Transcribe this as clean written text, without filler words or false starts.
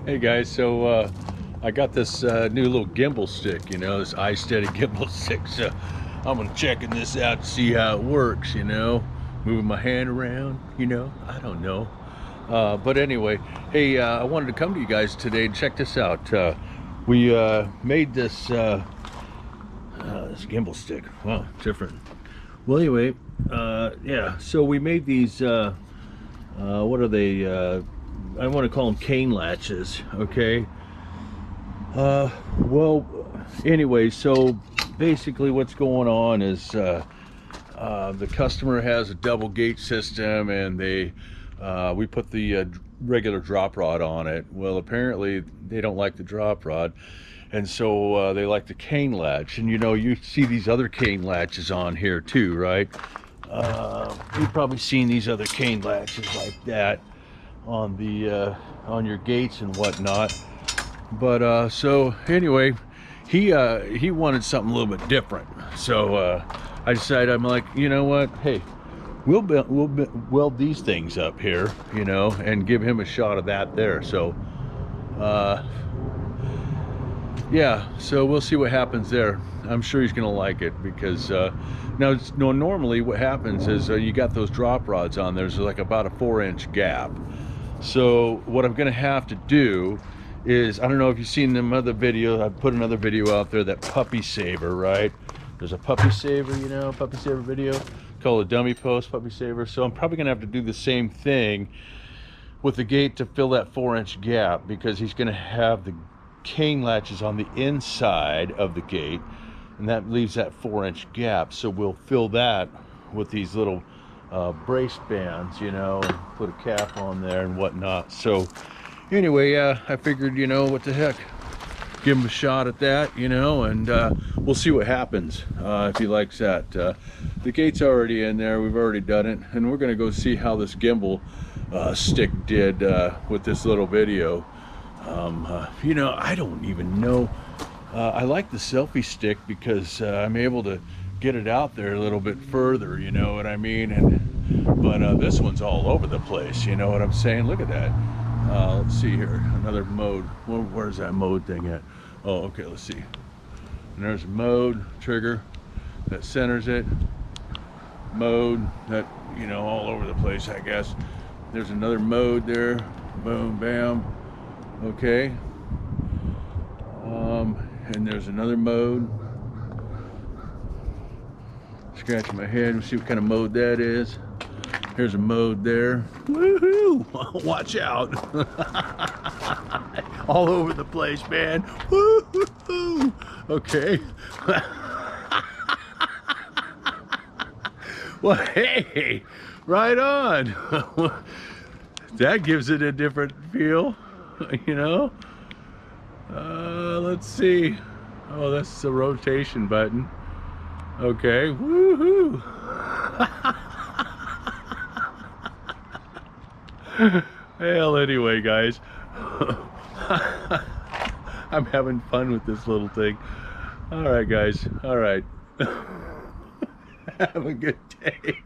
Hey guys, so I got this new little gimbal stick, this iSteady gimbal stick. So I'm gonna checking this out to see how it works, moving my hand around, I don't know. But anyway, hey, I wanted to come to you guys today and check this out. We made this gimbal stick. Wow, different. Well, anyway, yeah. So we made these. What are they? I want to call them cane latches, okay? Well, anyway, so basically what's going on is the customer has a double gate system, and we put the regular drop rod on it. Well, apparently they don't like the drop rod, and so they like the cane latch. And you see these other cane latches on here too, right? You've probably seen these other cane latches like that on the on your gates and whatnot. But so anyway, he wanted something a little bit different. So I decided, I'm like, you know what? Hey, we'll weld these things up here, and give him a shot of that there. So yeah, so we'll see what happens there. I'm sure he's gonna like it, because normally what happens is you got those drop rods on. There's like about a 4-inch gap. So what I'm gonna have to do is, I don't know if you've seen them other videos, I put another video out there, that puppy saver, right? There's a puppy saver, puppy saver video called a dummy post puppy saver. So I'm probably gonna have to do the same thing with the gate to fill that 4-inch gap, because he's gonna have the cane latches on the inside of the gate, and that leaves that 4-inch gap. So we'll fill that with these little brace bands, and put a cap on there and whatnot. So anyway, I figured, what the heck, give him a shot at that, and we'll see what happens if he likes that. The gate's already in there, we've already done it, and we're gonna go see how this gimbal stick did with this little video. I don't even know. I like the selfie stick because I'm able to get it out there a little bit further, you know what I mean? But this one's all over the place, you know what I'm saying? Look at that. Let's see here, another mode. Where's that mode thing at? Oh, okay, let's see. And there's mode, trigger, that centers it. Mode, that, all over the place, I guess. There's another mode there. Boom, bam. Okay. And there's another mode. Scratching my head and see what kind of mode that is. Here's a mode there. Woohoo! Watch out! All over the place, man. Woohoo! Okay. Well, hey, right on. That gives it a different feel, Let's see. Oh, that's the rotation button. Okay. Woohoo! Well, anyway, guys, I'm having fun with this little thing. All right, guys. All right. Have a good day.